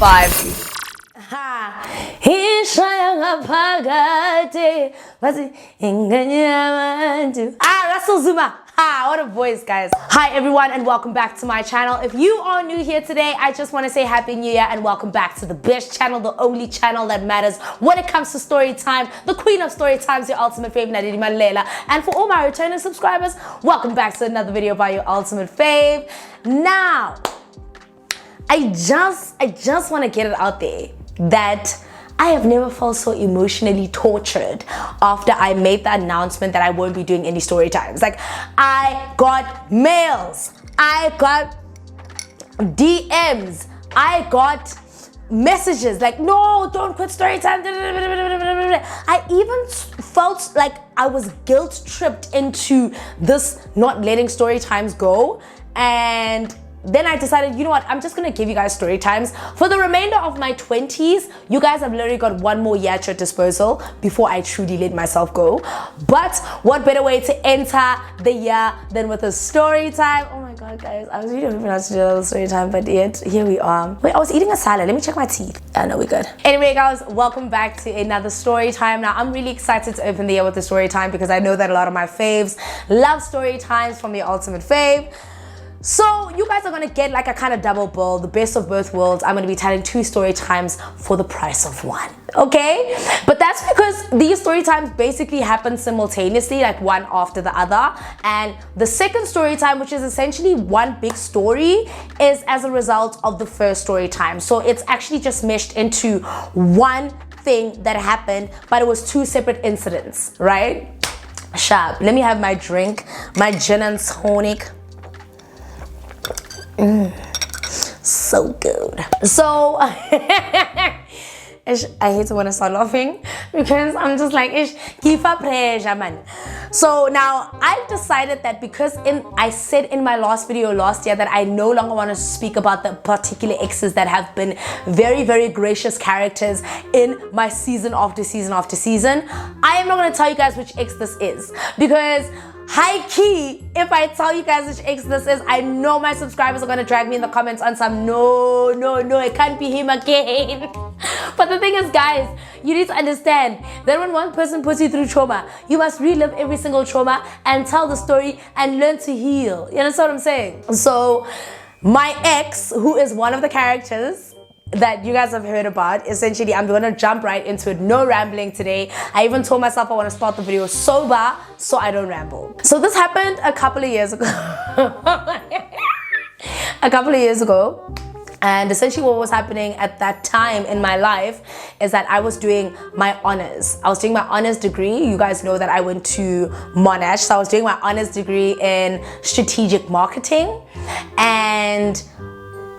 5. Russell Zuma. What a voice, guys. Hi everyone and welcome back to my channel. If you are new here today, I just want to say Happy New Year and welcome back to the best channel, the only channel that matters when it comes to story time. The queen of story times, your ultimate fave, Naledi, Mallela. And for all my returning subscribers, welcome back to another video by your ultimate fave. Now, I just want to get it out there that I have never felt so emotionally tortured after I made the announcement that I won't be doing any story times. Like, I got mails, I got DMs, I got messages like, no, don't quit story time. I even felt like I was guilt tripped into this not letting story times go. And then I decided, you know what, I'm just gonna give you guys story times. For the remainder of my 20s, you guys have literally got one more year at your disposal before I truly let myself go. But what better way to enter the year than with a story time? Oh my god, guys, I was really hoping not to do a story time, but yet here we are. Wait, I was eating a salad. Let me check my teeth. Oh no, we're good. Anyway, guys, welcome back to another story time. Now, I'm really excited to open the year with the story time because I know that a lot of my faves love story times from the ultimate fave. So you guys are gonna get like a kind of double bill, the best of both worlds. I'm gonna be telling 2 story times for the price of 1, okay? But that's because these story times basically happen simultaneously, like one after the other. And the second story time, which is essentially one big story, is as a result of the first story time. So it's actually just meshed into one thing that happened, but it was 2 separate incidents, right? Sharp. Let me have my drink, my gin and tonic. So good. So I hate to want to start laughing because I'm just like, give up pressure, man. So now I've decided that because I said in my last video last year that I no longer want to speak about the particular exes that have been very, very gracious characters in my season after season after season. I am not going to tell you guys which ex this is because high key, if I tell you guys which ex this is, I know my subscribers are gonna drag me in the comments on some no, it can't be him again. But the thing is, guys, you need to understand that when one person puts you through trauma, you must relive every single trauma and tell the story and learn to heal. You understand what I'm saying? So my ex, who is one of the characters that you guys have heard about, essentially I'm gonna jump right into it. No rambling today. I even told myself I want to start the video sober so I don't ramble. So this happened a couple of years ago. And essentially what was happening at that time in my life is that I was doing my honors. I was doing my honors degree. You guys know that I went to Monash. So I was doing my honors degree in strategic marketing. And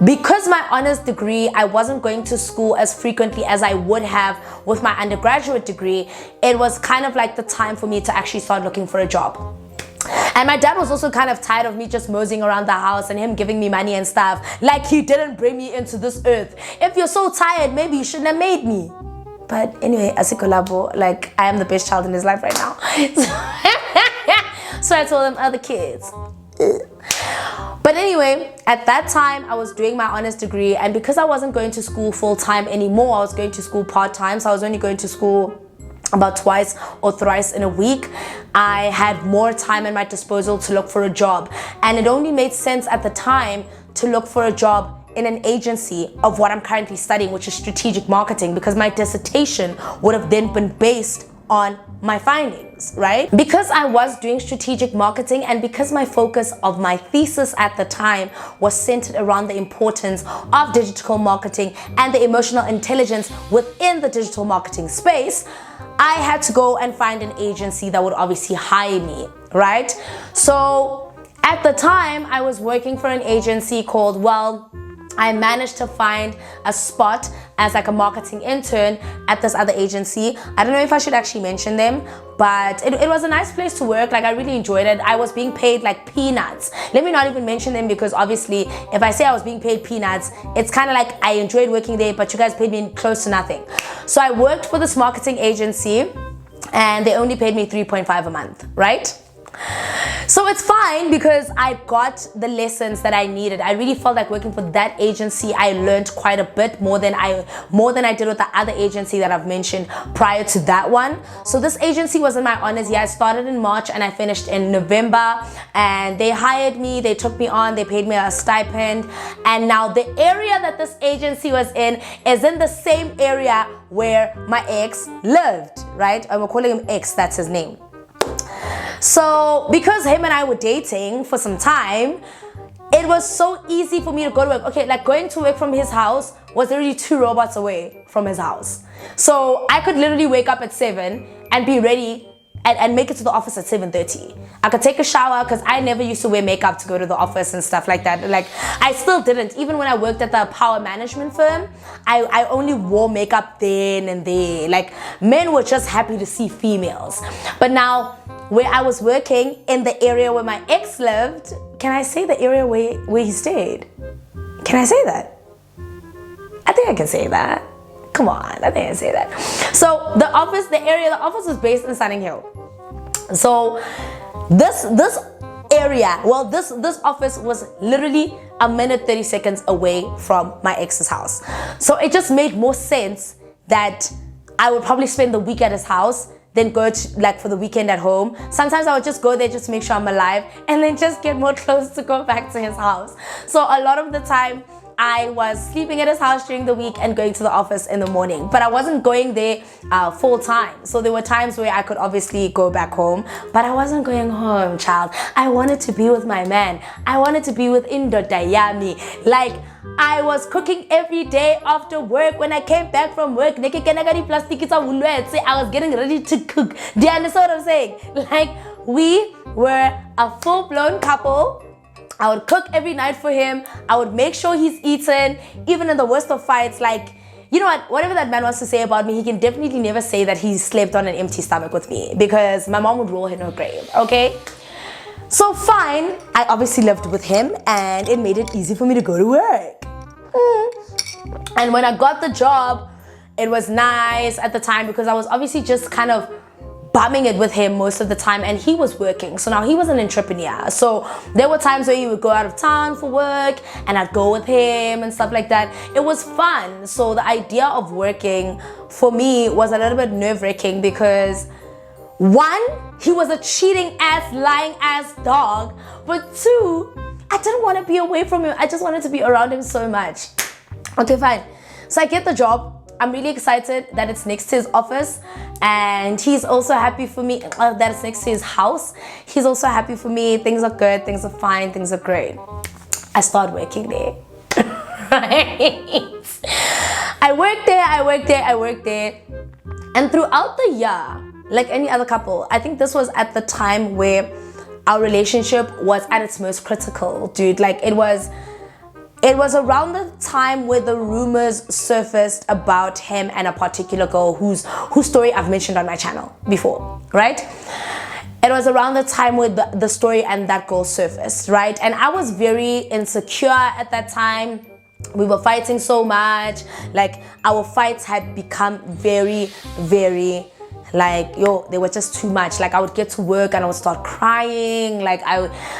because my honors degree, I wasn't going to school as frequently as I would have with my undergraduate degree, it was kind of like the time for me to actually start looking for a job. And my dad was also kind of tired of me just moseying around the house and him giving me money and stuff. Like, he didn't bring me into this earth. If you're so tired, maybe you shouldn't have made me. But anyway, as a collabo, like, I am the best child in his life right now. So I told him, other kids. But anyway, at that time I was doing my honors degree, and because I wasn't going to school full-time anymore, I was going to school part-time, so I was only going to school about twice or thrice in a week. I had more time at my disposal to look for a job, and it only made sense at the time to look for a job in an agency of what I'm currently studying, which is strategic marketing, because my dissertation would have then been based on my findings, right? Because I was doing strategic marketing and because my focus of my thesis at the time was centered around the importance of digital marketing and the emotional intelligence within the digital marketing space, I had to go and find an agency that would obviously hire me, right? So at the time I was working for an agency called, well, I managed to find a spot as like a marketing intern at this other agency. I don't know if I should actually mention them, but it was a nice place to work. Like, I really enjoyed it. I was being paid like peanuts. Let me not even mention them because obviously if I say I was being paid peanuts, it's kind of like I enjoyed working there, but you guys paid me close to nothing. So I worked for this marketing agency and they only paid me 3.5 a month, right? So it's fine because I got the lessons that I needed. I really felt like working for that agency, I learned quite a bit more than I did with the other agency that I've mentioned prior to that one. So this agency was in my honors year. I started in March and I finished in November, and they hired me, they took me on, they paid me a stipend, and now the area that this agency was in is in the same area where my ex lived, right? And we're calling him X, that's his name. So because him and I were dating for some time, it was so easy for me to go to work. Okay, like going to work from his house was literally 2 robots away from his house. So I could literally wake up at 7 and be ready and make it to the office at 7:30. I could take a shower because I never used to wear makeup to go to the office and stuff like that. Like I still didn't. Even when I worked at the power management firm, I only wore makeup then and there. Like men were just happy to see females. But now where I was working in the area where my ex lived, can I say the area where he stayed? Can I say that? I think I can say that. Come on, I think I can say that. So the office was based in Sunning Hill. So this area, well, this office was literally a minute 30 seconds away from my ex's house. So it just made more sense that I would probably spend the week at his house, then go to, like, for the weekend at home. Sometimes I would just go there just to make sure I'm alive, and then just get more clothes to go back to his house. So a lot of the time I was sleeping at his house during the week and going to the office in the morning, but I wasn't going there full time. So there were times where I could obviously go back home, but I wasn't going home, child. I wanted to be with my man. I wanted to be with Indoda Yami. Like, I was cooking every day after work. When I came back from work, I was getting ready to cook. Do you understand what I'm saying? Like, we were a full-blown couple. I would cook every night for him. I would make sure he's eaten, even in the worst of fights. Like, you know what? Whatever that man wants to say about me, he can definitely never say that he slept on an empty stomach with me, because my mom would roll in her grave, okay? So fine, I obviously lived with him, and it made it easy for me to go to work. And when I got the job, it was nice at the time because I was obviously just kind of bumming it with him most of the time, and he was working. So now he was an entrepreneur. So there were times where he would go out of town for work and I'd go with him and stuff like that. It was fun. So the idea of working for me was a little bit nerve-wracking because, one, he was a cheating ass, lying ass dog. But two, I didn't want to be away from him. I just wanted to be around him so much. Okay, fine. So I get the job. I'm really excited that it's next to his office, and he's also happy for me that it's next to his house. He's also happy for me. Things are good, things are fine, things are great. I start working there. Right? I worked there. And throughout the year, like any other couple, I think this was at the time where our relationship was at its most critical, dude. Like, it was around the time where the rumors surfaced about him and a particular girl whose story I've mentioned on my channel before, right? It was around the time where the story and that girl surfaced, right? And I was very insecure at that time. We were fighting so much. Like, our fights had become very, very, like, they were just too much. Like, I would get to work and I would start crying. Like,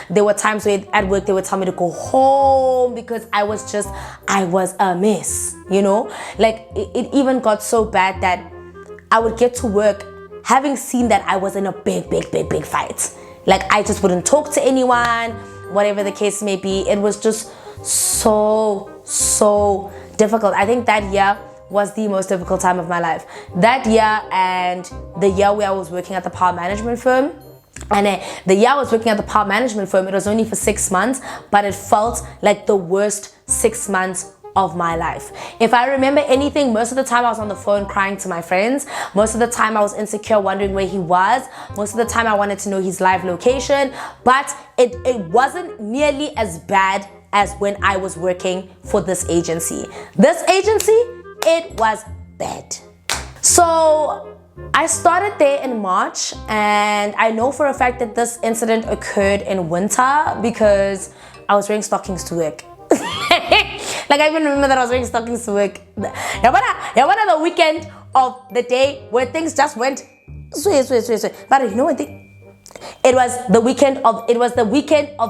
there were times where at work they would tell me to go home because I was a mess, you know? Like, it even got so bad that I would get to work having seen that I was in a big fight. Like, I just wouldn't talk to anyone, whatever the case may be. It was just so difficult. I think that year was the most difficult time of my life. That year and the year where I was working at the power management firm. And the year I was working at the power management firm, it was only for 6 months, but it felt like the worst 6 months of my life. If I remember anything, most of the time I was on the phone crying to my friends. Most of the time I was insecure, wondering where he was. Most of the time I wanted to know his live location. But it wasn't nearly as bad as when I was working for this agency. This agency, it was bad. So I started there in March, and I know for a fact that this incident occurred in winter because I was wearing stockings to work. Like, I even remember that I was wearing stockings to work. Yabana the weekend of the day where things just went sway. But you know one thing? It was the weekend of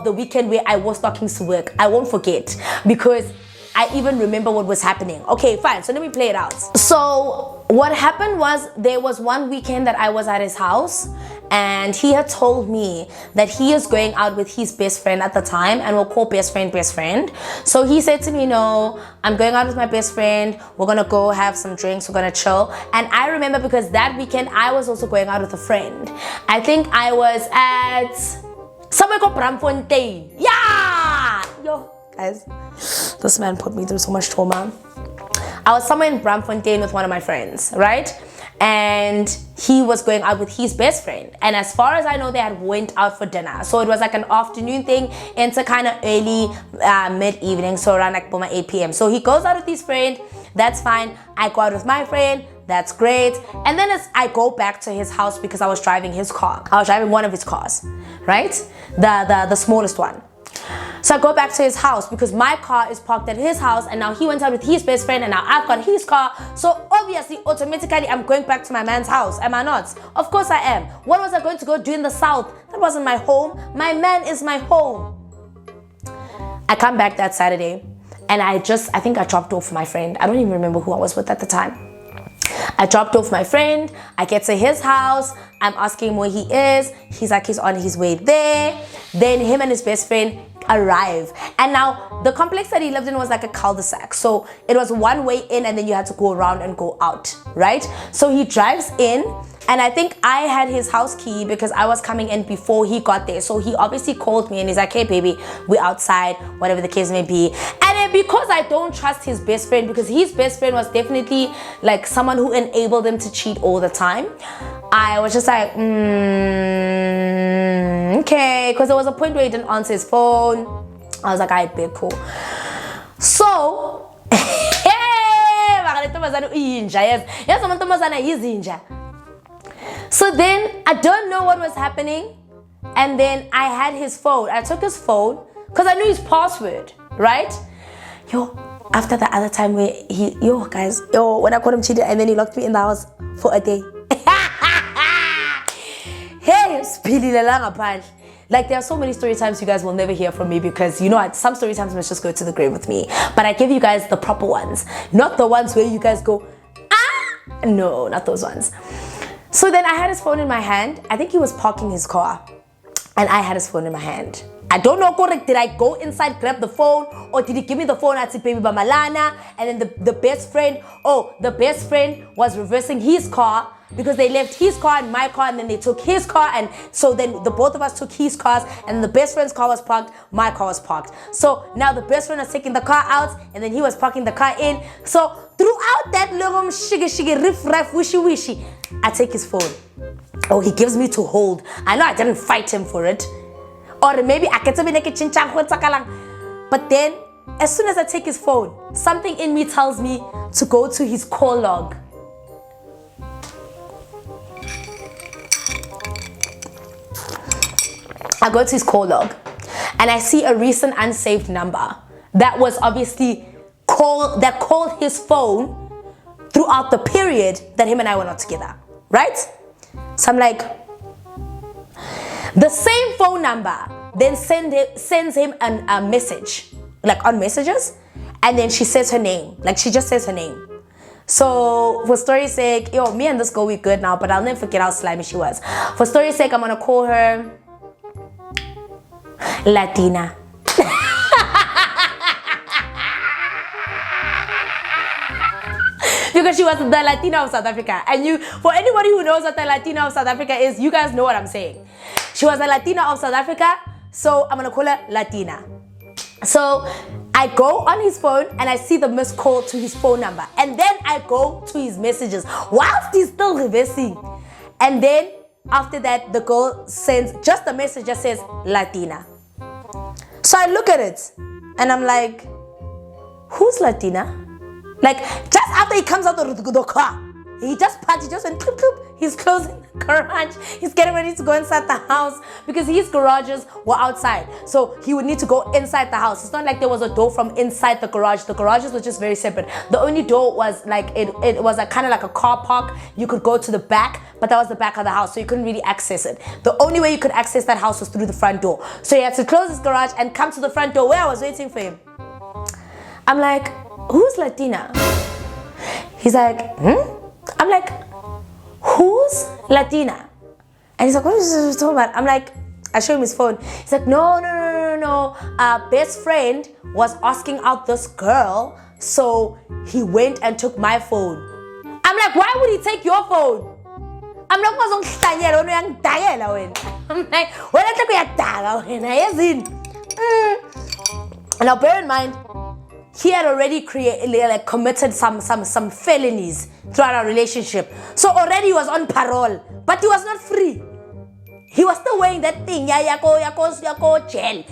the weekend where I wore stockings to work. I won't forget because I even remember what was happening. Okay, fine. So let me play it out. So what happened was there was one weekend that I was at his house and he had told me that he is going out with his best friend at the time, and we'll call best friend. So he said to me, no, I'm going out with my best friend. We're going to go have some drinks. We're going to chill. And I remember because that weekend I was also going out with a friend. I think I was at somewhere called Bramfontein. Yeah! Yo, guys. This man put me through so much trauma. I was somewhere in Bramfontein with one of my friends, right? And he was going out with his best friend. And as far as I know, they had went out for dinner. So it was like an afternoon thing into kind of early mid-evening, so around like 8 p.m. So he goes out with his friend. That's fine. I go out with my friend. That's great. And then as I go back to his house because I was driving his car. I was driving one of his cars, right? The smallest one. So I go back to his house because my car is parked at his house, and now he went out with his best friend and now I've got his car. So obviously, automatically, I'm going back to my man's house. Am I not? Of course I am. What was I going to go do in the south? That wasn't my home. My man is my home. I come back that Saturday and I think I dropped off my friend. I don't even remember who I was with at the time. I dropped off my friend. I get to his house. I'm asking him where he is. He's like, he's on his way there. Then him and his best friend arrive. And now the complex that he lived in was like a cul-de-sac. So it was one way in and then you had to go around and go out, right? So he drives in, and I think I had his house key because I was coming in before he got there. So he obviously called me and he's like, hey baby, we're outside, whatever the case may be. And then because I don't trust his best friend, because his best friend was definitely like someone who enabled him to cheat all the time, I was just like, okay, because there was a point where he didn't answer his phone. I was like, alright, babe, cool. So, so then I don't know what was happening, and then I had his phone. I took his phone because I knew his password, right? Yo, after the other time where when I caught him cheating and then he locked me in the house for a day. Hey, like there are so many story times you guys will never hear from me because you know what, some story times must just go to the grave with me. But I give you guys the proper ones, not the ones where you guys go, ah, no, not those ones. So then I had his phone in my hand. I think he was parking his car and I had his phone in my hand. I don't know, correct, did I go inside, grab the phone, or did he give me the phone at baby by Malana? And then the best friend was reversing his car because they left his car and my car, and then they took his car, and so then the both of us took his cars, and the best friend's car was parked, my car was parked. So now the best friend was taking the car out and then he was parking the car in. So throughout that little shiggy riff raff wishy wishy, I take his phone. Oh, he gives me to hold. I know I didn't fight him for it. Or maybe I can tell me but then as soon as I take his phone, something in me tells me to go to his call log. I go to his call log and I see a recent unsaved number that was obviously called his phone throughout the period that him and I were not together, right? So I'm like, the same phone number then sends him a message, like on messages, and then she says her name, like she just says her name. So for story's sake, yo, me and this girl, we good now, but I'll never forget how slimy she was. For story's sake, I'm gonna call her Latina. Because she was the Latina of South Africa. And for anybody who knows what the Latina of South Africa is, you guys know what I'm saying. She was a Latina of South Africa, so I'm gonna call her Latina. So I go on his phone and I see the missed call to his phone number. And then I go to his messages whilst he's still reversing. And then after that, the girl sends just a message that says Latina. So I look at it and I'm like, who's Latina? Like, just after he comes out of the car, He just parked, he just went clip, clip. He's closing the garage. He's getting ready to go inside the house because his garages were outside. So he would need to go inside the house. It's not like there was a door from inside the garage. The garages were just very separate. The only door was like, it was kind of like a car park. You could go to the back, but that was the back of the house. So you couldn't really access it. The only way you could access that house was through the front door. So he had to close his garage and come to the front door where I was waiting for him. I'm like, who's Latina? He's like, I'm like, who's Latina? And he's like, what is this talking about? I'm like, I show him his phone. He's like, no. Our best friend was asking out this girl, so he went and took my phone. I'm like, why would he take your phone? I'm like, now bear in mind, he had already committed some felonies throughout our relationship. So already he was on parole, but he was not free. He was still wearing that thing, yako gel.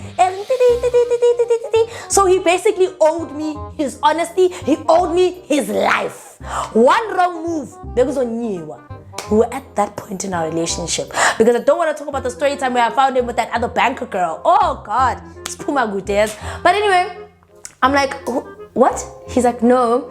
So he basically owed me his honesty. He owed me his life. One wrong move, we were at that point in our relationship. Because I don't want to talk about the story time where I found him with that other banker girl. Oh God, it's Puma Gutes. But anyway, I'm like, what? He's like, no.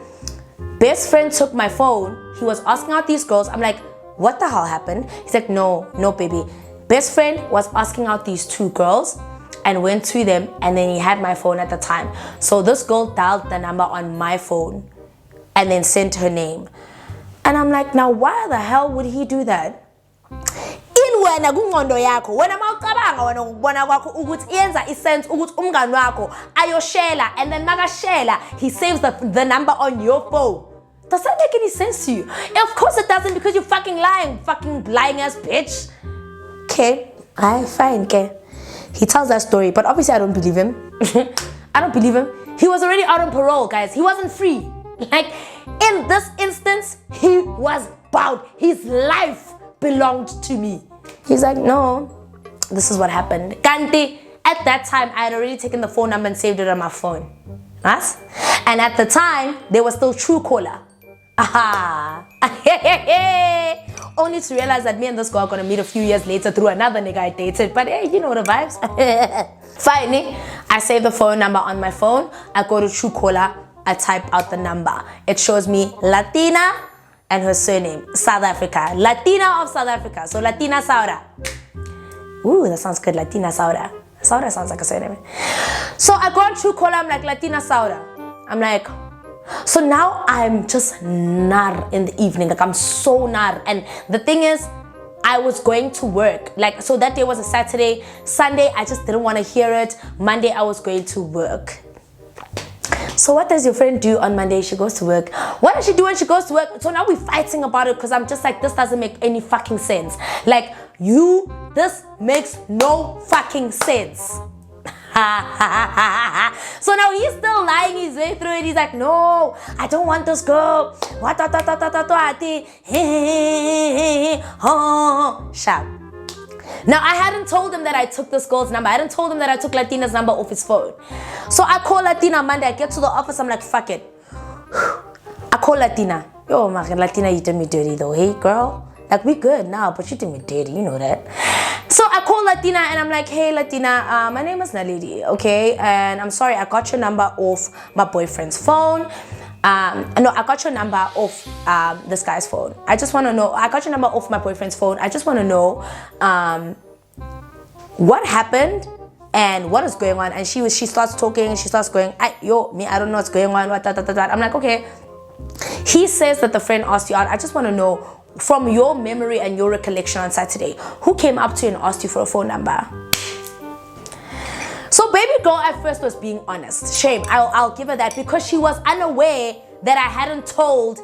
Best friend took my phone. He was asking out these girls. I'm like, what the hell happened? He's like, no, baby. Best friend was asking out these two girls and went to them, and then he had my phone at the time. So this girl dialed the number on my phone and then sent her name. And I'm like, now why the hell would he do that? Wena kungondo yakho wena mawucabanga wena ngubona kwakho ukuthi yenza isense ukuthi umngani wakho ayoshela, and then makashela he saves the number on your phone. Does that make any sense to you? Of course it doesn't, because you're fucking lying ass bitch. Okay, fine, okay. He tells that story, but obviously I don't believe him. I don't believe him. He was already out on parole, guys. He wasn't free. Like, in this instance, he was bound. His life belonged to me. He's like, no, this is what happened. Kanti, at that time, I had already taken the phone number and saved it on my phone. Right? And at the time, they were still Truecaller. Aha. Only to realize that me and this girl are going to meet a few years later through another nigga I dated. But hey, you know the vibes. Finally, I save the phone number on my phone. I go to Truecaller. I type out the number. It shows me Latina and her surname, South Africa. Latina of South Africa. So Latina Saura. Ooh, that sounds good. Latina Saura. Saura sounds like a surname. So I go on Truecaller. I'm like, Latina Saura. I'm like, so now I'm just nar in the evening. Like, I'm so nar. And the thing is, I was going to work. Like, so that day was a Saturday. Sunday, I just didn't want to hear it. Monday, I was going to work. So what does your friend do on Monday? She goes to work. What does she do when she goes to work? So now we're fighting about it because I'm just like, this doesn't make any fucking sense. Like, this makes no fucking sense. So now he's still lying his way through it. He's like, no, I don't want this girl. Shut. Now, I hadn't told him that I took this girl's number. I hadn't told him that I took Latina's number off his phone. So I call Latina Monday. I get to the office. I'm like, fuck it. I call Latina. Yo, man, Latina, you did me dirty though. Hey, girl. Like, we good now, but you did me dirty. You know that. So I call Latina and I'm like, hey, Latina, my name is Naledi, okay? And I'm sorry, I got your number off my boyfriend's phone. No, I got your number off this guy's phone. I just want to know, I got your number off my boyfriend's phone. I just want to know what happened and what is going on. And she starts talking and she starts going, I don't know what's going on. I'm like, okay. He says that the friend asked you out. I just want to know, from your memory and your recollection on Saturday, who came up to you and asked you for a phone number? So baby girl at first was being honest. Shame, I'll give her that, because she was unaware that I hadn't told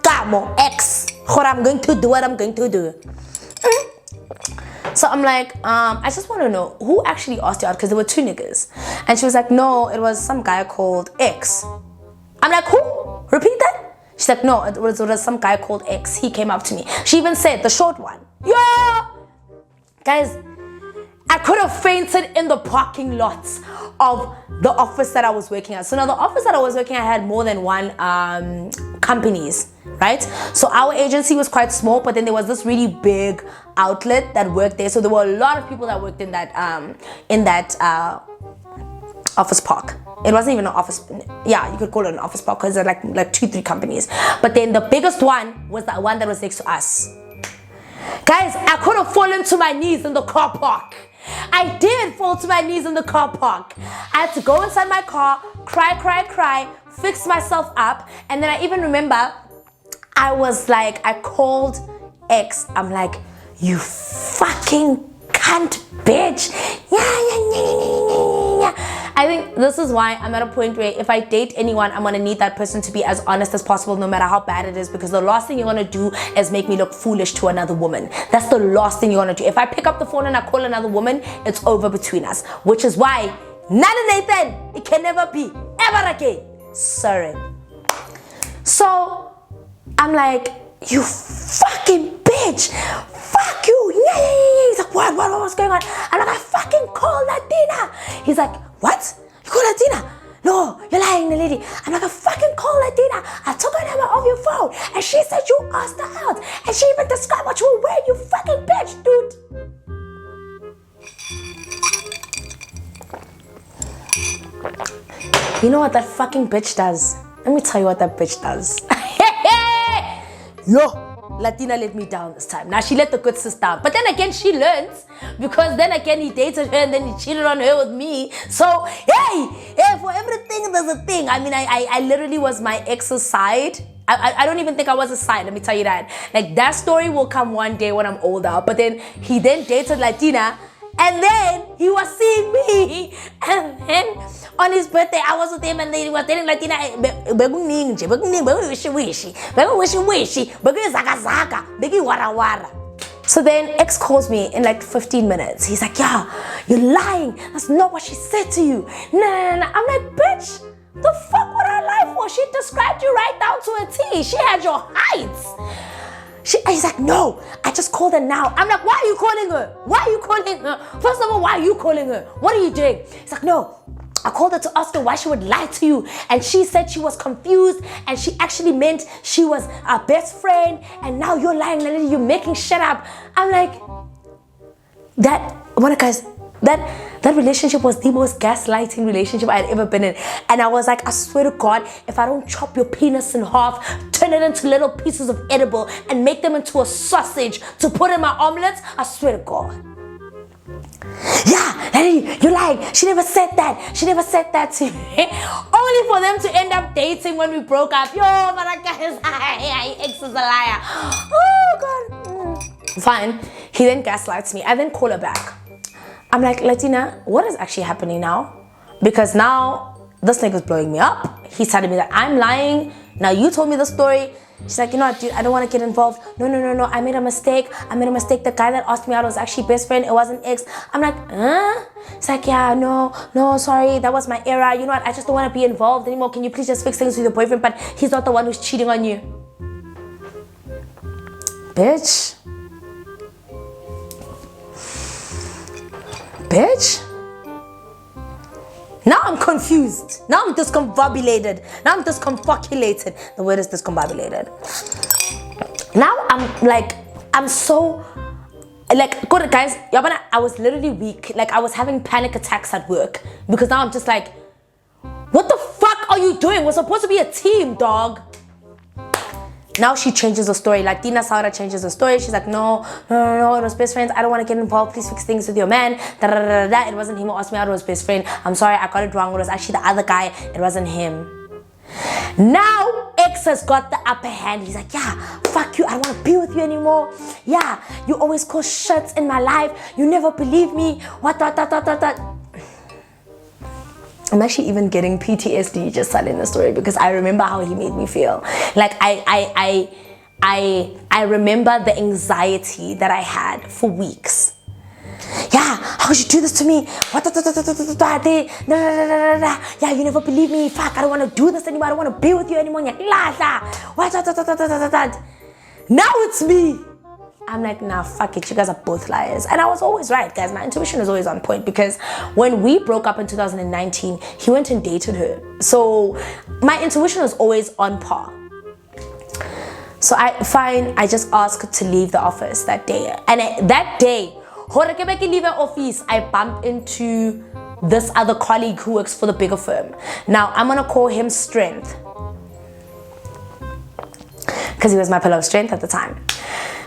Kamo, ex, what I'm going to do, what I'm going to do. So I'm like, I just want to know who actually asked you out, because there were two niggas. And she was like, no, it was some guy called X. I'm like, who? Repeat that? She's like, no, it was some guy called X. He came up to me. She even said, the short one. Yeah! Guys, I could have fainted in the parking lots of the office that I was working at. So now the office that I was working at had more than one companies, right? So our agency was quite small, but then there was this really big outlet that worked there. So there were a lot of people that worked in that office park. It wasn't even an office, yeah, you could call it an office park because there are like 2-3 companies. But then the biggest one was the one that was next to us. Guys, I could have fallen to my knees in the car park. I did fall to my knees in the car park. I had to go inside my car, cry, fix myself up. And then I even remember I called X. I'm like, you fucking cunt bitch. Yeah. I think this is why I'm at a point where if I date anyone, I'm gonna need that person to be as honest as possible, no matter how bad it is, because the last thing you're gonna do is make me look foolish to another woman. That's the last thing you're gonna do. If I pick up the phone and I call another woman, it's over between us, which is why Nathan, it can never be ever again. Sorry. So I'm like, you fucking bitch. Fuck you. Yeah. He's like, what's going on? I'm like, I fucking called Latina. He's like, what? You called Latina? No, you're lying, Naledi. I'm like, I fucking called Latina. I took her number off your phone and she said you asked her out. And she even described what you were wearing, you fucking bitch, dude. You know what that fucking bitch does? Let me tell you what that bitch does. Yo, Latina let me down this time. Now she let the good sis down. But then again, she learns, because then again he dated her and then he cheated on her with me. So, hey, for everything there's a thing. I mean, I literally was my ex's side. I don't even think I was a side, let me tell you that. Like, that story will come one day when I'm older. But then he then dated Latina. And then he was seeing me, and then on his birthday I was with him, and then he was telling Latina, so then X calls me in like 15 minutes. He's like, yeah, you're lying. That's not what she said to you. No. I'm like, bitch, the fuck would I lie for? She described you right down to a T. She had your height. He's like, no, I just called her now. I'm like, why are you calling her? Why are you calling her? First of all, why are you calling her? What are you doing? He's like, no, I called her to ask her why she would lie to you. And she said she was confused and she actually meant she was our best friend. And now you're lying, Naledi, you're making shit up. I'm like, that relationship was the most gaslighting relationship I had ever been in. And I was like, I swear to God, if I don't chop your penis in half, turn it into little pieces of edible, and make them into a sausage to put in my omelets, I swear to God. Yeah, Naledi, you're lying. She never said that. She never said that to me. Only for them to end up dating when we broke up. Yo, Maraka is ex is a liar. Oh, God. Fine. He then gaslights me. I then call her back. I'm like, Latina, what is actually happening now? Because now this nigga's blowing me up. He's telling me that I'm lying. Now you told me the story. She's like, you know what, dude, I don't want to get involved. No. I made a mistake. The guy that asked me out was actually best friend. It wasn't ex. I'm like, huh? It's like, yeah, no, sorry. That was my error. You know what? I just don't want to be involved anymore. Can you please just fix things with your boyfriend? But he's not the one who's cheating on you. Bitch. Now I'm confused. Now I'm discombobulated. Now I'm discombobulated. The word is discombobulated. Now I'm so, good guys, I was literally weak. Like, I was having panic attacks at work. Because now I'm just like, what the fuck are you doing? We're supposed to be a team, dog. Now she changes the story. Like, Dina Saura changes the story. She's like, no, it was best friends. I don't want to get involved. Please fix things with your man. It wasn't him who asked me out. It was best friend. I'm sorry, I got it wrong. It was actually the other guy. It wasn't him. Now X has got the upper hand. He's like, yeah, fuck you. I don't want to be with you anymore. Yeah, you always cause shits in my life. You never believe me. What. I'm actually even getting PTSD just telling the story, because I remember how he made me feel. Like, I remember the anxiety that I had for weeks. Yeah, how could you do this to me? Yeah, you never believe me. Fuck, I don't want to do this anymore. I don't want to be with you anymore. Now it's me. I'm like, nah, fuck it, you guys are both liars. And I was always right, guys. My intuition is always on point, because when we broke up in 2019, he went and dated her. So my intuition was always on par. So I just asked to leave the office that day. And that day, I bumped into this other colleague who works for the bigger firm. Now, I'm gonna call him Strength, because he was my pillar of strength at the time.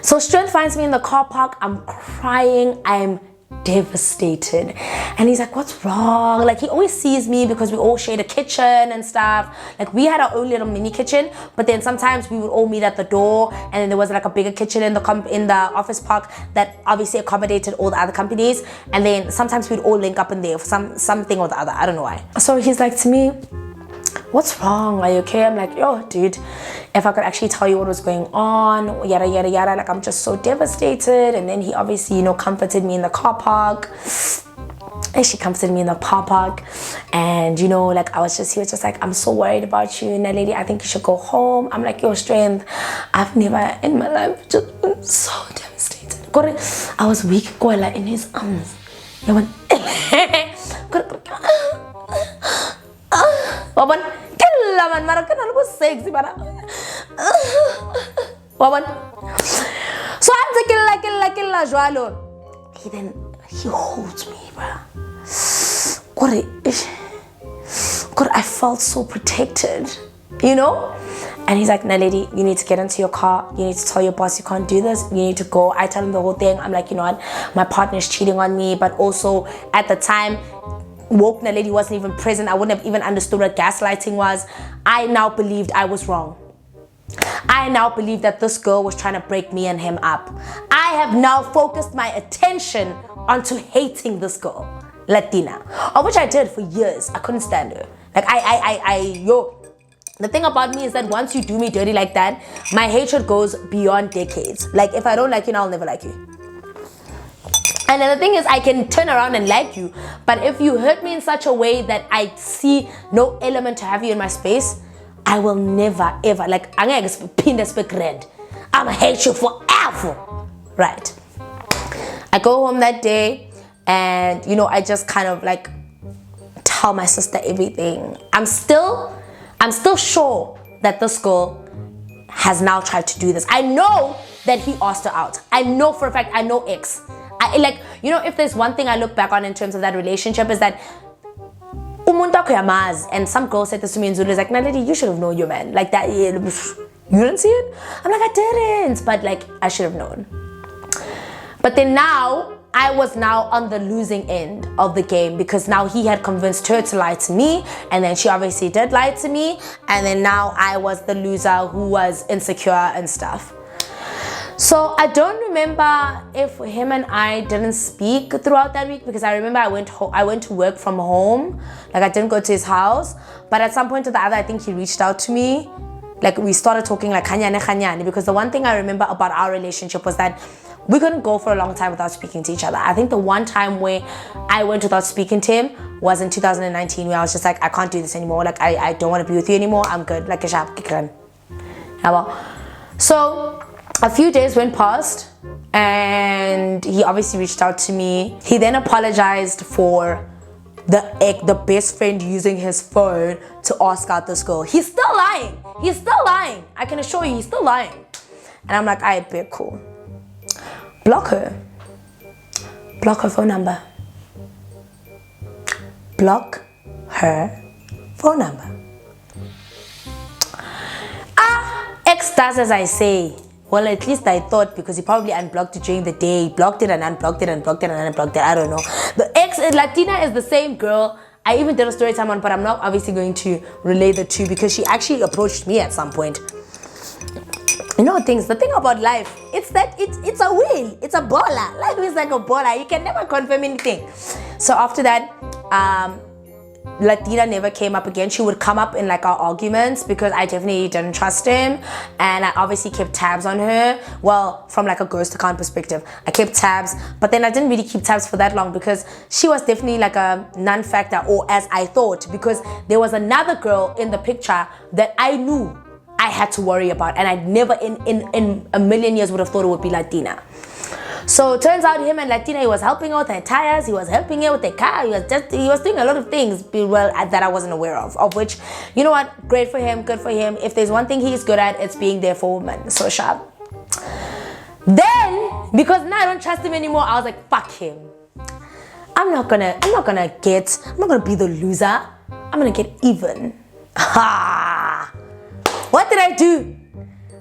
So Strength finds me in the car park. I'm crying. I'm devastated. And he's like, what's wrong? Like, he always sees me because we all shared a kitchen and stuff. Like, we had our own little mini kitchen, but then sometimes we would all meet at the door, and then there was like a bigger kitchen in the office park that obviously accommodated all the other companies. And then sometimes we'd all link up in there for something or the other. I don't know why. So he's like to me, what's wrong? Are you okay? I'm like, yo, dude, if I could actually tell you what was going on, yada, yada, yada. Like, I'm just so devastated. And then he obviously, comforted me in the car park. And she comforted me in the car park. And, he was just like, I'm so worried about you, Naledi. I think you should go home. I'm like, yo, Strength, I've never in my life just been so devastated. I was weak, in his arms. Waban, man, mara kana go sexy bara. Waban. So I'm killa jwalo. He holds me, bro. God, I felt so protected, And he's like, Naledi, you need to get into your car. You need to tell your boss you can't do this. You need to go. I tell him the whole thing. I'm like, you know what? My partner's cheating on me, but also at the time, woke Naledi wasn't even present. I wouldn't have even understood what gaslighting was. I now believed I was wrong. I now believe that this girl was trying to break me and him up. I have now focused my attention onto hating this girl, Latina, of which I did for years. I couldn't stand her. Like, the thing about me is that once you do me dirty like that, my hatred goes beyond decades. Like, if I don't like you now, I'll never like you. And then the thing is, I can turn around and like you, but if you hurt me in such a way that I see no element to have you in my space, I will never, ever, like, I'm gonna pin this big red. I'm gonna hate you forever. Right. I go home that day, and, I just kind of, like, tell my sister everything. I'm still sure that this girl has now tried to do this. I know that he asked her out. I know for a fact, I know X. If there's one thing I look back on in terms of that relationship is that and some girl said this to me in Zulu, is like, Naledi, you should have known your man. Like that, you didn't see it? I'm like, I didn't, but like, I should have known. But then now, I was now on the losing end of the game, because now he had convinced her to lie to me, and then she obviously did lie to me, and then now I was the loser who was insecure and stuff. So I don't remember if him and I didn't speak throughout that week, because I remember I went to work from home. Like, I didn't go to his house, but at some point or the other, I think he reached out to me. Like, we started talking like khanyane, because the one thing I remember about our relationship was that we couldn't go for a long time without speaking to each other. I think the one time where I went without speaking to him was in 2019, where I was just like, I can't do this anymore. Like, I don't want to be with you anymore. I'm good. Like, so a few days went past, and he obviously reached out to me. He then apologized for the best friend using his phone to ask out this girl. He's still lying. He's still lying. I can assure you, he's still lying. And I'm like, I bet, cool. Block her. Block her phone number. Block her phone number. X does as I say. Well, at least I thought, because he probably unblocked it during the day. He blocked it and unblocked it and blocked it and unblocked it. I don't know. The ex Latina is the same girl. I even did a story time on, but I'm not obviously going to relay the two, because she actually approached me at some point. The thing about life, it's that it's a wheel. It's a baller. Life is like a baller. You can never confirm anything. So after that, Latina never came up again. She would come up in like our arguments, because I definitely didn't trust him, and I obviously kept tabs on her. Well, from like a ghost account perspective, I kept tabs, but then I didn't really keep tabs for that long, because she was definitely like a non-factor, or as I thought, because there was another girl in the picture that I knew I had to worry about, and I'd never in a million years would have thought it would be Latina. So it turns out him and Latina, he was helping out with their tires, he was helping out with their car, he was doing a lot of things that I wasn't aware of which, you know what, great for him, good for him. If there's one thing he's good at, it's being there for women. So sharp. Then, because now I don't trust him anymore, I was like, fuck him. I'm not gonna be the loser. I'm gonna get even. Ha! What did I do?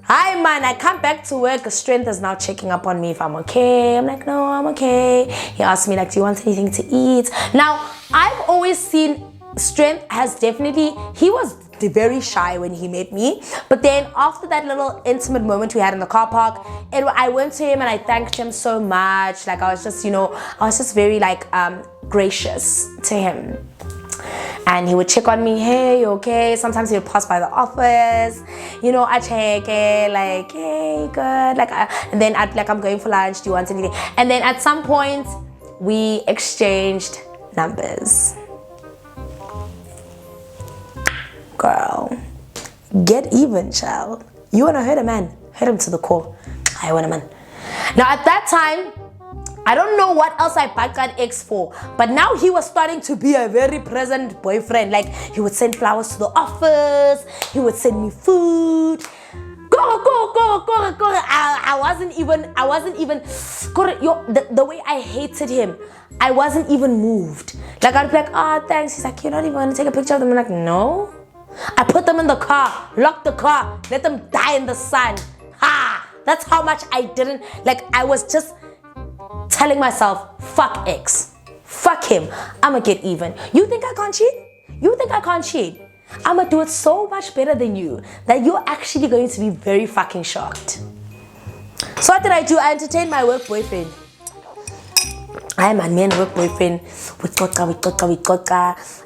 Hi man, I come back to work. Strength is now checking up on me if I'm okay. I'm like, no, I'm okay. He asked me like, do you want anything to eat? Now, I've always seen Strength he was very shy when he met me. But then after that little intimate moment we had in the car park, I went to him and I thanked him so much. Like I was just very like gracious to him. And he would check on me, hey, you okay? Sometimes he would pass by the office, I check it, like, hey, good. Like, and then I'd like, I'm going for lunch, do you want anything? And then at some point, we exchanged numbers. Girl, get even, child. You wanna hurt a man? Hurt him to the core. I want a man. Now at that time, I don't know what else I backed that ex for, but now he was starting to be a very present boyfriend. Like he would send flowers to the office, he would send me food. Go. I wasn't even the way I hated him, I wasn't even moved. Like I'd be like, thanks. He's like, you're not even gonna take a picture of them. I'm like, no. I put them in the car, locked the car, let them die in the sun. Ha! That's how much I didn't, like I was just telling myself, fuck X, fuck him, I'ma get even. You think I can't cheat? You think I can't cheat? I'ma do it so much better than you that you're actually going to be very fucking shocked. So what did I do? I entertained my work boyfriend. I am a man work boyfriend. We got.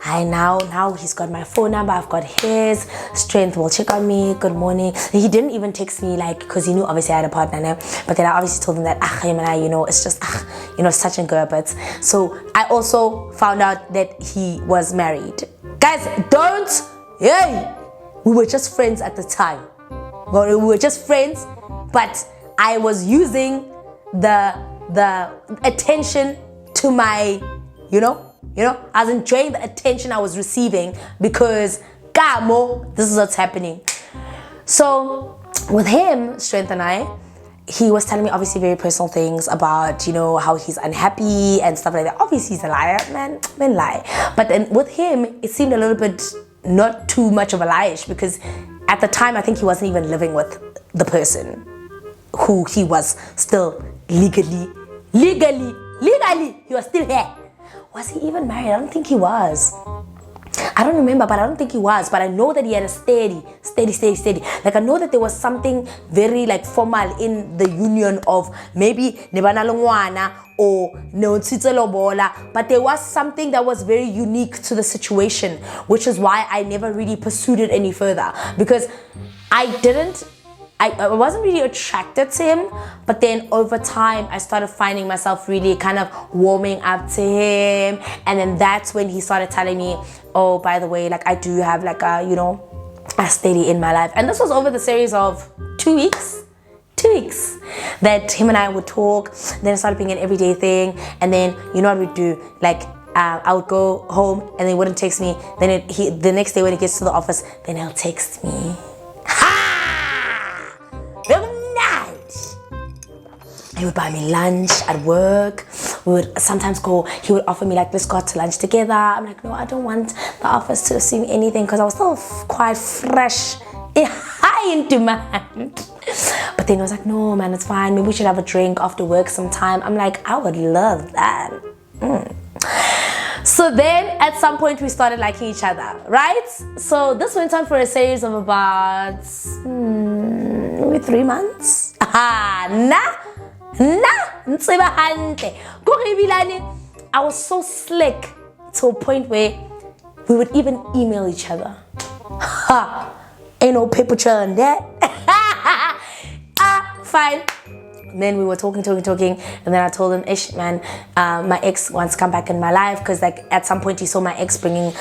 Now he's got my phone number, I've got his. Strength will check on me, good morning. He didn't even text me like, because he knew obviously I had a partner now. But then I obviously told him that, it's just, such a good. But so I also found out that he was married. Guys, we were just friends at the time. Well, we were just friends, but I was using the attention to my, I was enjoying the attention I was receiving because, this is what's happening. So with him, Strength and I, he was telling me obviously very personal things about, how he's unhappy and stuff like that. Obviously he's a liar, man lie. But then with him, it seemed a little bit not too much of a lie-ish because at the time, I think he wasn't even living with the person who he was still legally, he was still here. Was he even married? I don't think he was. I don't remember, but I don't think he was. But I know that he had a steady. Like I know that there was something very like formal in the union of maybe nebana longwana or neontshitse lobola, but there was something that was very unique to the situation, which is why I never really pursued it any further because I wasn't really attracted to him, but then over time I started finding myself really kind of warming up to him, and then that's when he started telling me, oh, by the way, like I do have like a steady in my life. And this was over the series of 2 weeks that him and I would talk. Then it started being an everyday thing, and then you know what we'd do, like I would go home and he wouldn't text me. Then the next day when he gets to the office, then he'll text me. He would buy me lunch at work. We would sometimes he would offer me like, let's go out to lunch together. I'm like, no, I don't want the office to assume anything because I was still quite fresh, high in demand. But then I was like, no man, it's fine. Maybe we should have a drink after work sometime. I'm like, I would love that. So then at some point we started liking each other, right? So this went on for a series of about maybe 3 months. I was so slick to a point where we would even email each other. Ain't no paper trail on that. Fine. then we were talking, and then I told him, ish, man, my ex wants to come back in my life, because like at some point he saw my ex bringing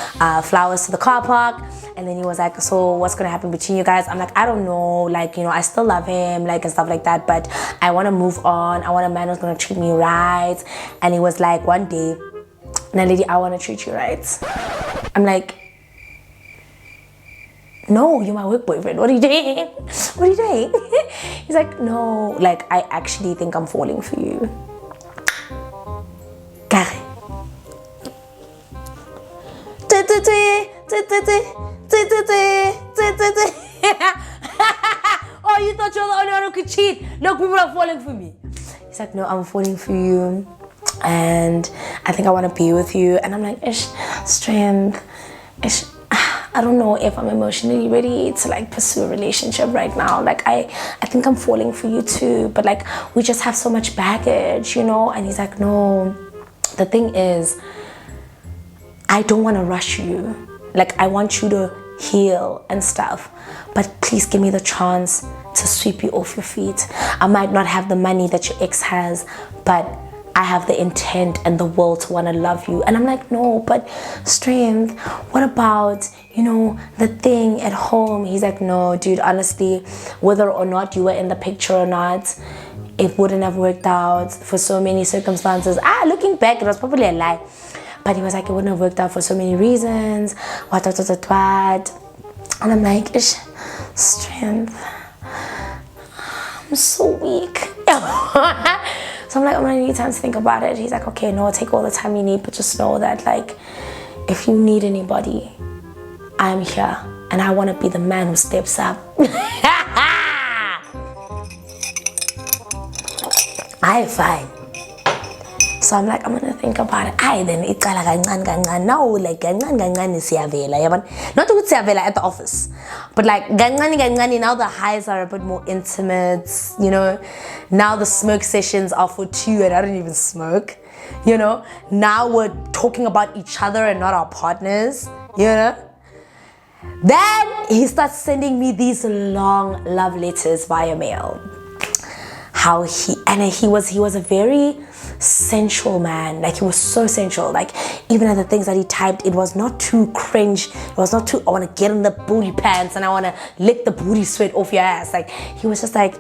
flowers to the car park, and then he was like, so what's gonna happen between you guys? I'm like, I don't know, like, you know, I still love him, like, and stuff like that, but I want to move on. I want a man who's gonna treat me right. And he was like, one day, Naledi, I want to treat you right. I'm like, no, you're my work boyfriend. What are you doing? What are you doing? He's like, no, like, I actually think I'm falling for you. Kare. Oh, you thought you're the only one who could cheat? Look, people are falling for me. He's like, no, I'm falling for you, and I think I want to be with you. And I'm like, ish, strength, ish, I don't know if I'm emotionally ready to like pursue a relationship right now. Like I think I'm falling for you too, but like we just have so much baggage, you know? And he's like, no, the thing is, I don't want to rush you. Like I want you to heal and stuff, but please give me the chance to sweep you off your feet. I might not have the money that your ex has, but I have the intent and the will to want to love you. And I'm like, no, but strength, what about, you know, the thing at home? He's like, no, dude, honestly, whether or not you were in the picture or not, it wouldn't have worked out for so many circumstances. Looking back, it was probably a lie. But he was like, it wouldn't have worked out for so many reasons. What. And I'm like, ish, strength, I'm so weak. So I'm like, I'm gonna need time to think about it. He's like, okay, no, take all the time you need, but just know that like, if you need anybody, I'm here, and I want to be the man who steps up. I fine. So I'm like, I'm gonna think about it. Then it's like now, like not to say at the office, but like now the highs are a bit more intimate, you know. Now the smoke sessions are for two, and I don't even smoke, you know. Now we're talking about each other and not our partners, you know. Then he starts sending me these long love letters via mail. He was a very sensual man. Like he was so sensual. Like even at the things that he typed, it was not too cringe. It was not too, I want to get in the booty pants and I want to lick the booty sweat off your ass. Like he was just like,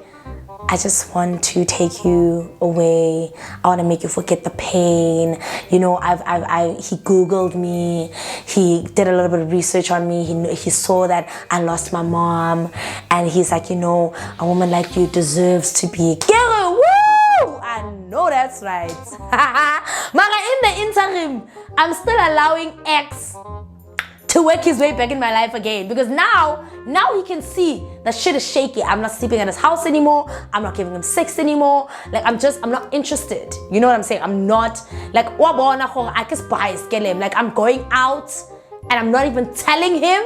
I just want to take you away. I want to make you forget the pain. You know, he Googled me. He did a little bit of research on me. He saw that I lost my mom. And he's like, you know, a woman like you deserves to be a girl. Woo! I know that's right. Mara, in the interim, I'm still allowing X to work his way back in my life again, because now he can see that shit is shaky. I'm not sleeping at his house anymore. I'm not giving him sex anymore. Like I'm not interested. You know what I'm saying? I'm not like, I guess bias get him. Like I'm going out and I'm not even telling him.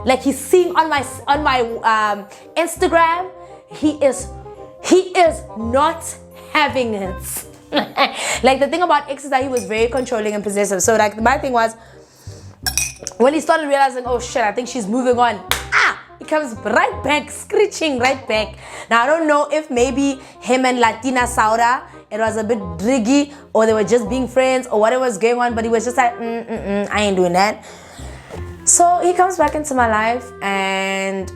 Like he's seeing on my Instagram, he is not having it. Like the thing about X is that he was very controlling and possessive. So like my thing was, when he started realizing, oh shit, I think she's moving on, he comes right back, screeching right back. Now I don't know if maybe him and Latina Sauda, it was a bit driggy, or they were just being friends, or whatever was going on, but he was just like, I ain't doing that. So he comes back into my life, and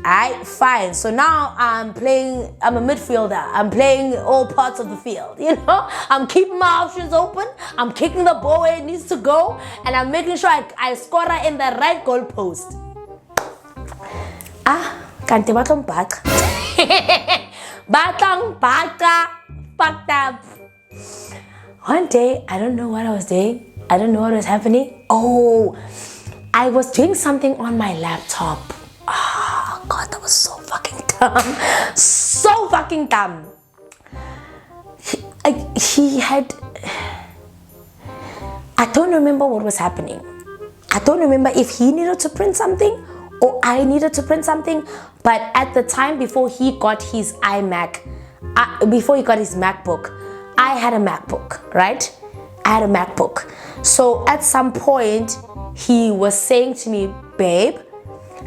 fine. So now I'm a midfielder. I'm playing all parts of the field, you know? I'm keeping my options open. I'm kicking the ball where it needs to go, and I'm making sure I score in the right goal post. Kanti batong back. Batong baka, fucked up. One day, I don't know what I was doing. I don't know what was happening. Oh, I was doing something on my laptop. Oh, God, that was so fucking dumb. So fucking dumb. He had... I don't remember what was happening. I don't remember if he needed to print something or I needed to print something. But at the time before he got his before he got his MacBook, I had a MacBook, right? I had a MacBook. So at some point, he was saying to me, babe,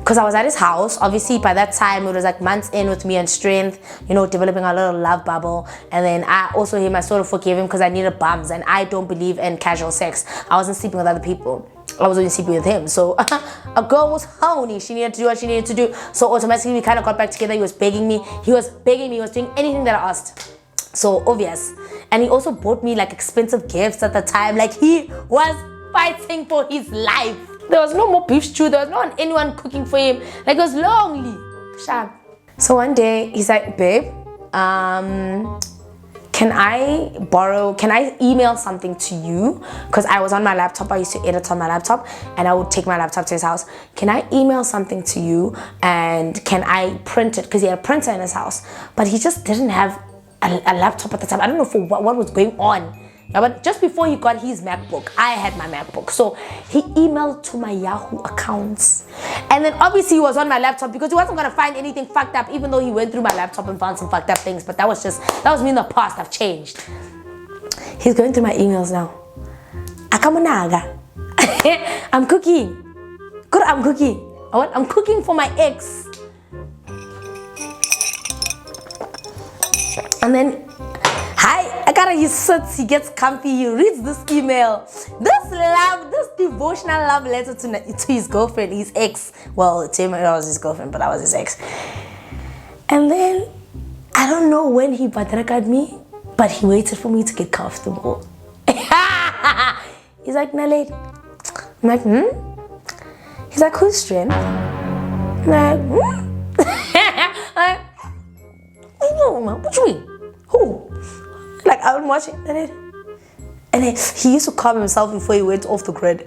because I was at his house. Obviously, by that time, it was like months in with me and Strength, you know, developing a little love bubble. And then I also him, I sort of forgave him because I needed bums, and I don't believe in casual sex. I wasn't sleeping with other people. I was only sleeping with him. So a girl was horny. She needed to do what she needed to do. So automatically, we kind of got back together. He was begging me. He was doing anything that I asked. So obvious. And he also bought me like expensive gifts at the time. Like he was fighting for his life. There was no more beef stew. There was no anyone cooking for him. Like it was lonely. Sharp. So one day he's like, babe, can I email something to you? Because I was on my laptop. I used to edit on my laptop, and I would take my laptop to his house. Can I email something to you, and can I print it? Because he had a printer in his house, but he just didn't have a laptop at the time. I don't know for what was going on. Yeah, but just before he got his MacBook, I had my MacBook. So he emailed to my Yahoo accounts. And then obviously he was on my laptop because he wasn't going to find anything fucked up, even though he went through my laptop and found some fucked up things. But that was me in the past. I've changed. He's going through my emails now. Akamunaga. I'm cooking. Good, I'm cooking. I'm cooking for my ex. And then he sits, he gets comfy, he reads this email, this devotional love letter to his girlfriend, his ex. Well, to him it was his girlfriend, but I was his ex. And then I don't know when he badragad me, but he waited for me to get comfortable. He's like, Naledi. I'm like, He's like, who's Strength? I'm like, like, what you mean? Who? Like, I'm watching, and then he used to calm himself before he went off the grid.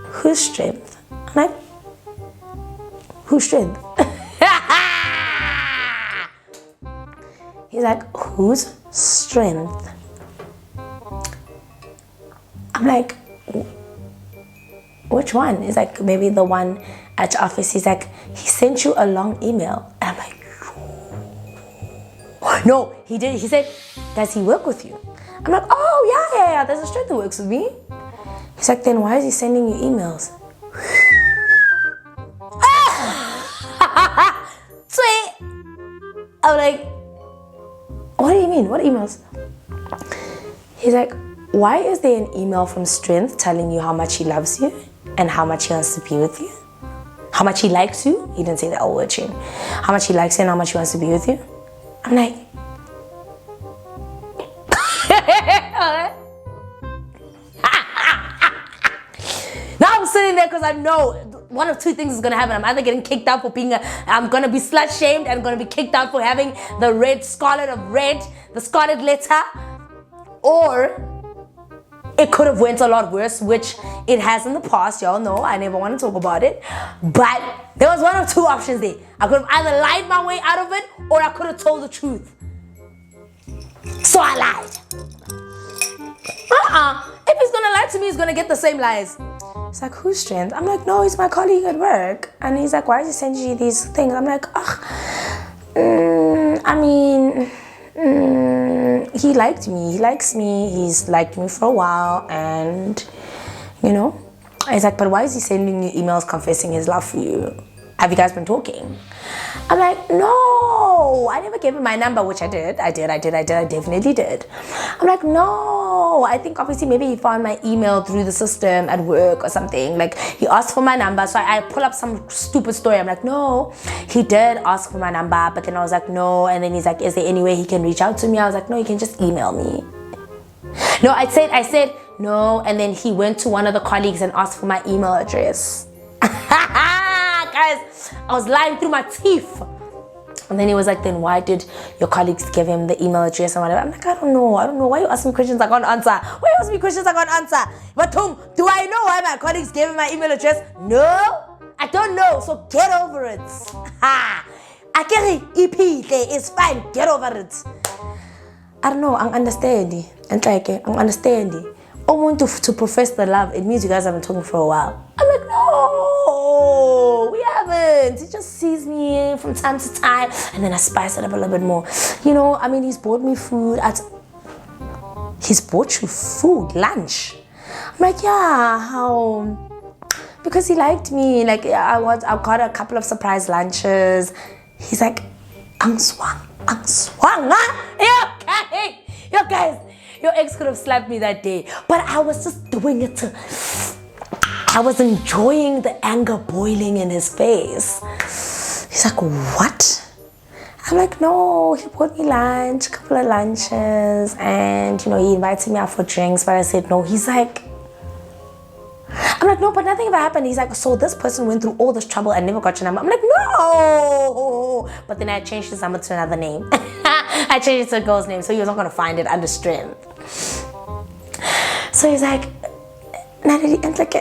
Who's Strength? I'm like, who's Strength? He's like, who's Strength? I'm like, which one? He's like, maybe the one at your office. He's like, he sent you a long email. And I'm like, no, he did. He said, does he work with you? I'm like, oh, yeah. There's a Strength that works with me. He's like, then why is he sending you emails? Sweet. I'm like, what do you mean? What emails? He's like, why is there an email from Strength telling you how much he loves you and how much he wants to be with you? How much he likes you? He didn't say that word chain. How much he likes you and how much he wants to be with you? I'm like, now I'm sitting there because I know one of two things is going to happen. I'm either getting kicked out for I'm going to be slut shamed and going to be kicked out for having the the scarlet letter, or it could have went a lot worse, which it has in the past. Y'all know I never want to talk about it, but there was one of two options there. I could have either lied my way out of it, or I could have told the truth. So I lied. If he's gonna lie to me, he's gonna get the same lies. It's like, who's Strength? I'm like, no, he's my colleague at work. And he's like, why is he sending you these things? I'm like, he liked me. He likes me. He's liked me for a while. And, you know, he's like, but why is he sending you emails confessing his love for you? Have you guys been talking? I'm like, no, I never gave him my number, which I did. I definitely did. I'm like, no, I think obviously maybe he found my email through the system at work or something. Like, he asked for my number, so I pull up some stupid story. I'm like, no, he did ask for my number, but then I was like, no. And then he's like, is there any way he can reach out to me? I was like, no, you can just email me. No, I said no, and then he went to one of the colleagues and asked for my email address. Guys, I was lying through my teeth. And then he was like, then why did your colleagues give him the email address and whatever? I'm like, I don't know. Why you ask me questions I can't answer? Why you ask me questions I can't answer? But Tom, do I know why my colleagues gave him my email address? No, I don't know. So get over it. Akeri EP, it's fine. Get over it. I don't know. I'm understanding. And like, I'm understanding. I want to profess the love. It means you guys have been talking for a while. I'm like, no, we haven't. He just sees me from time to time, and then I spice it up a little bit more. You know, I mean, he's bought me food. He's bought you food, lunch. I'm like, yeah, how because he liked me. Like, I got a couple of surprise lunches. He's like, ang swang, huh? Yo guys, your ex could have slapped me that day, but I was just doing it I was enjoying the anger boiling in his face. He's like, what? I'm like, no, he bought me lunch, a couple of lunches, and he invited me out for drinks, but I said no. He's like, I'm like, no, but nothing ever happened. He's like, so this person went through all this trouble and never got your number. I'm like, no. But then I changed his number to another name. I changed it to a girl's name, so he was not gonna find it under strength. So he's like, Naledi, I'm like,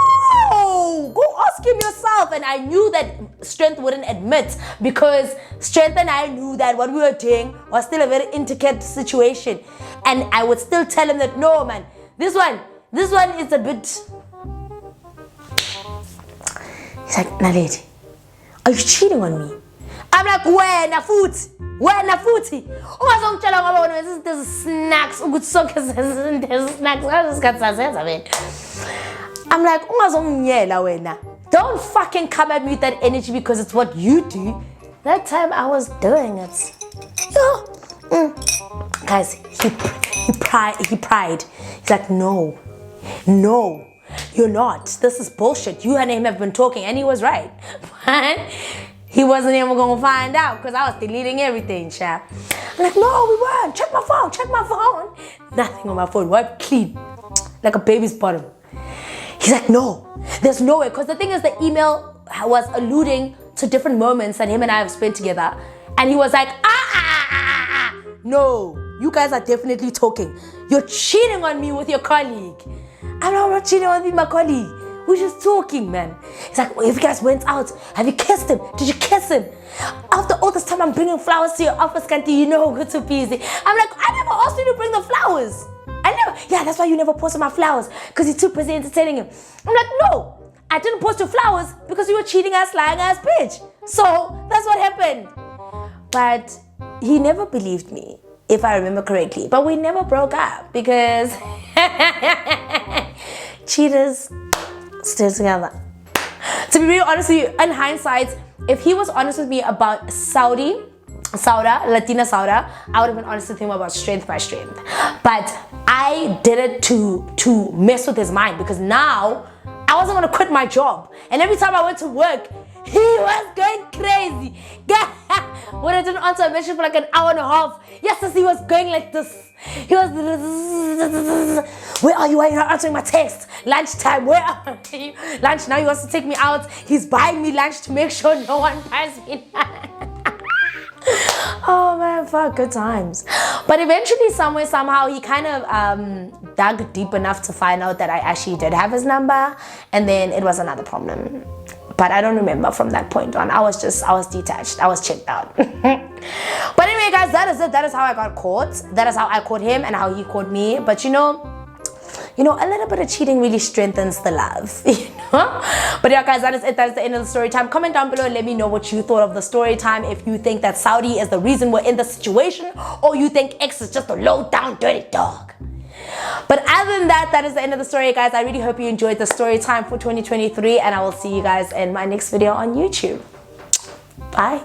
no, go ask him yourself. And I knew that Strength wouldn't admit, because Strength and I knew that what we were doing was still a very intricate situation. And I would still tell him that, no, man, this one is a bit. He's like, Naledi, are you cheating on me? I'm like, where na futhi? Ungazongitshela ngoba there's snacks. There's snacks. I'm like, ungazongiyela wena. Don't fucking come at me with that energy because it's what you do. That time I was doing it. Guys, he pried. He's like, no, you're not. This is bullshit. You and him have been talking, and he was right. But he wasn't even gonna find out because I was deleting everything, chap. I'm like, no, we weren't. Check my phone. Nothing on my phone. Wiped clean, like a baby's bottom. He's like, no, there's no way. Because the thing is, the email was alluding to different moments that him and I have spent together. And he was like, no, you guys are definitely talking. You're cheating on me with your colleague. I'm not cheating on you, my colleague. We're just talking, man. He's like, well, if you guys went out, have you kissed him? Did you kiss him? After all this time, I'm bringing flowers to your office, can't you know good to busy. I'm like, I never asked you to bring the flowers. Yeah, that's why you never posted my flowers, because you're too busy entertaining him. I'm like, no, I didn't post your flowers because you were cheating ass, lying ass bitch. So that's what happened. But he never believed me, if I remember correctly. But we never broke up because cheaters still together. To be really honest with you, in hindsight, if he was honest with me about Latina Sauda, I would have been honest with him about strength by strength. But I did it to mess with his mind, because now I wasn't gonna quit my job. And every time I went to work, he was going crazy. When I didn't answer a message for like an hour and a half, yes, he was going like this. He was, where are you? Why are you not answering my text? Lunchtime, where are you? Lunch, now he wants to take me out. He's buying me lunch to make sure no one buys me lunch. Oh man, fuck, good times. But eventually, somehow, he kind of dug deep enough to find out that I actually did have his number, and then it was another problem. But I don't remember from that point on. I was detached. I was checked out. But anyway, guys, that is it. That is how I got caught. That is how I caught him and how he caught me. But you know, a little bit of cheating really strengthens the love, But yeah, guys, that is it. That is the end of the story time. Comment down below and let me know what you thought of the story time. If you think that Saudi is the reason we're in the situation, or you think X is just a low down dirty dog. But other than that, that is the end of the story, guys. I really hope you enjoyed the story time for 2023, and I will see you guys in my next video on YouTube. Bye.